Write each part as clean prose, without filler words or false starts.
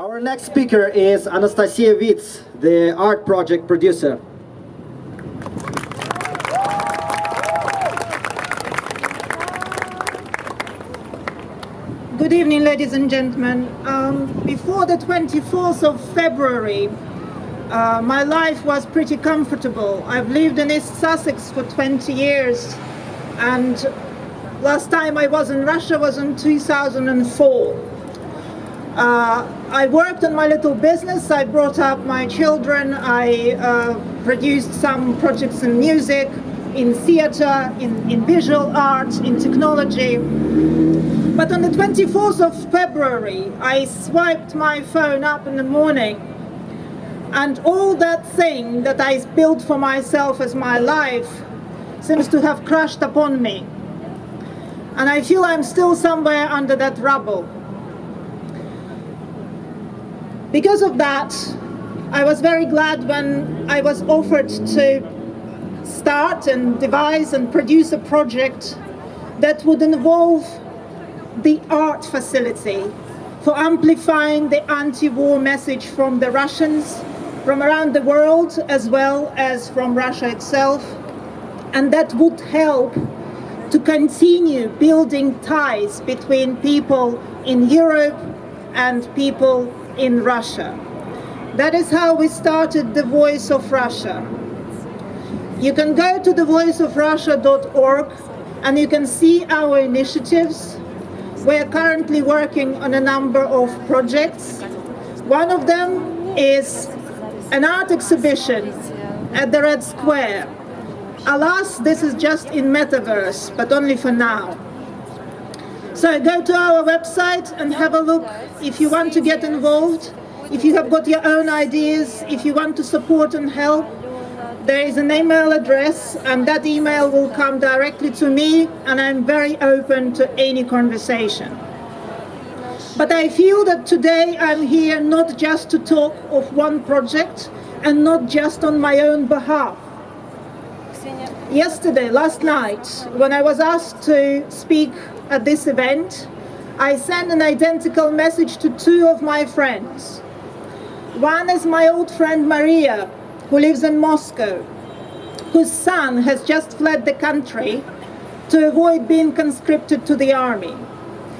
Our next speaker is Anastasia Witts, the art project producer. Good evening, ladies and gentlemen. Before the 24th of February, my life was pretty comfortable. I've lived in East Sussex for 20 years, and last time I was in Russia was in 2004. I worked on my little business, I brought up my children, I produced some projects in music, in theater, in visual art, in technology. But on the 24th of February, I swiped my phone up in the morning, and all that thing that I built for myself as my life seems to have crashed upon me. And I feel I'm still somewhere under that rubble. Because of that, I was very glad when I was offered to start and devise and produce a project that would involve the art facility for amplifying the anti-war message from the Russians, from around the world, as well as from Russia itself, and that would help to continue building ties between people in Europe and people in Russia. That is how we started The Voice of Russia. You can go to thevoiceofrussia.org and you can see our initiatives. We are currently working on a number of projects. One of them is an art exhibition at the Red Square. Alas, this is just in metaverse, but only for now. So go to our website and have a look if you want to get involved, if you have got your own ideas, if you want to support and help. There is an email address, and that email will come directly to me, and I'm very open to any conversation. But I feel that today I'm here not just to talk of one project and not just on my own behalf. Yesterday, last night, when I was asked to speak at this event, I sent an identical message to two of my friends. One is my old friend Maria, who lives in Moscow, whose son has just fled the country to avoid being conscripted to the army,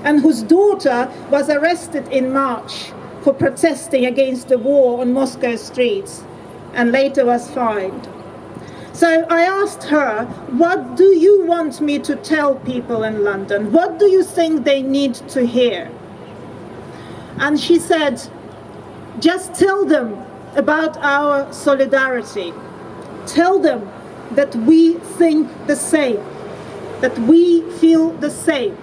and whose daughter was arrested in March for protesting against the war on Moscow streets, and later was fined. So I asked her, what do you want me to tell people in London? What do you think they need to hear? And she said, just tell them about our solidarity. Tell them that we think the same, that we feel the same.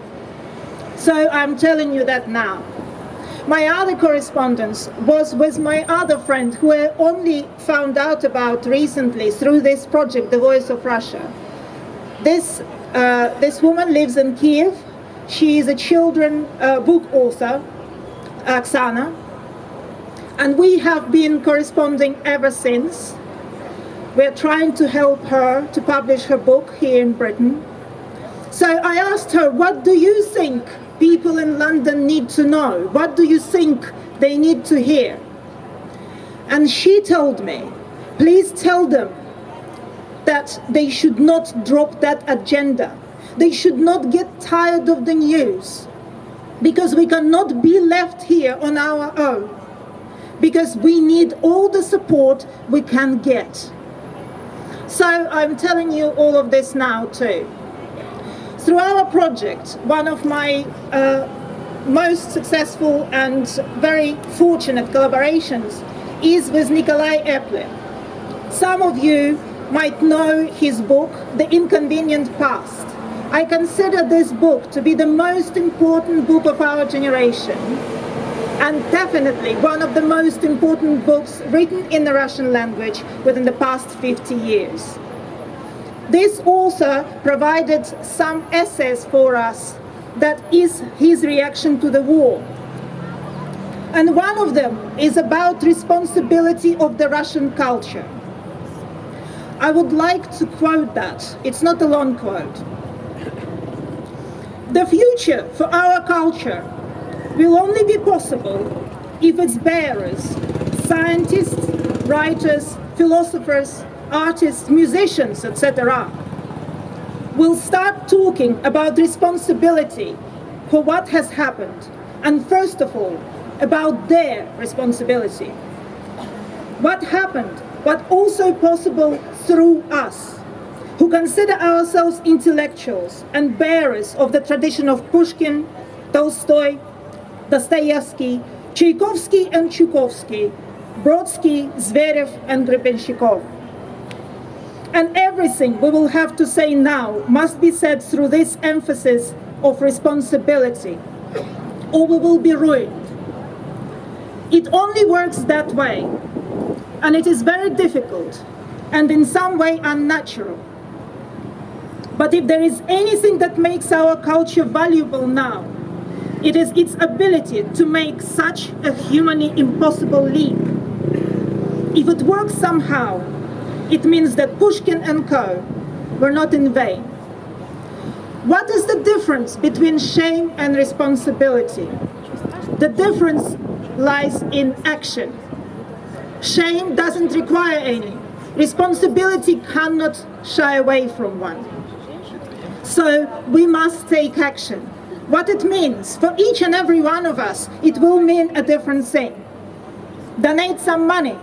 So I'm telling you that now. My other correspondence was with my other friend, who I only found out about recently through this project, The Voice of Russia. This woman lives in Kiev. She is a children's book author, Oksana, and we have been corresponding ever since. We're trying to help her to publish her book here in Britain. So I asked her, what do you think people in London need to know? What do you think they need to hear? And she told me, please tell them that they should not drop that agenda. They should not get tired of the news, because we cannot be left here on our own, because we need all the support we can get. So I'm telling you all of this now too. Through our project, one of my most successful and very fortunate collaborations is with Nikolai Eplin. Some of you might know his book, The Inconvenient Past. I consider this book to be the most important book of our generation, and definitely one of the most important books written in the Russian language within the past 50 years. This author provided some essays for us that is his reaction to the war. And one of them is about responsibility of the Russian culture. I would like to quote that. It's not a long quote. The future for our culture will only be possible if its bearers, scientists, writers, philosophers, artists, musicians, etc., will start talking about responsibility for what has happened, and first of all, about their responsibility. What happened, but also possible through us, who consider ourselves intellectuals and bearers of the tradition of Pushkin, Tolstoy, Dostoevsky, Tchaikovsky and Chukovsky, Brodsky, Zverev and Grebenshchikov. And everything we will have to say now must be said through this emphasis of responsibility, or we will be ruined. It only works that way, and it is very difficult and in some way unnatural. But if there is anything that makes our culture valuable now, it is its ability to make such a humanly impossible leap. If it works somehow, it means that Pushkin and co. were not in vain. What is the difference between shame and responsibility? The difference lies in action. Shame doesn't require any. Responsibility cannot shy away from one. So we must take action. What it means for each and every one of us, it will mean a different thing. Donate some money.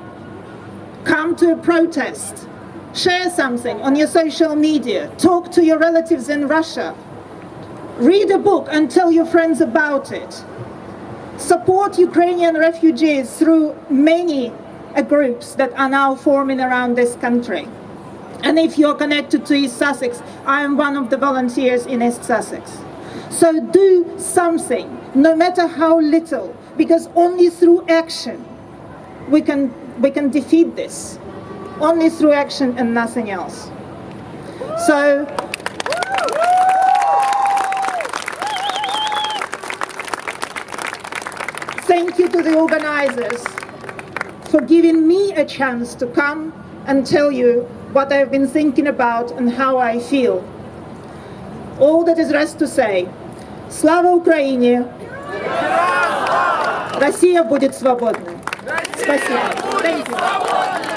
Come to a protest. Share something on your social media. Talk to your relatives in Russia. Read a book and tell your friends about it. Support Ukrainian refugees through many groups that are now forming around this country. And if you're connected to East Sussex, I am one of the volunteers in East Sussex. So do something, no matter how little, because only through action we can defeat this. Only through action and nothing else. So thank you to the organizers for giving me a chance to come and tell you what I've been thinking about and how I feel. All that is rest to say. Слава Украине! Россия будет свободной! Спасибо. Thank you.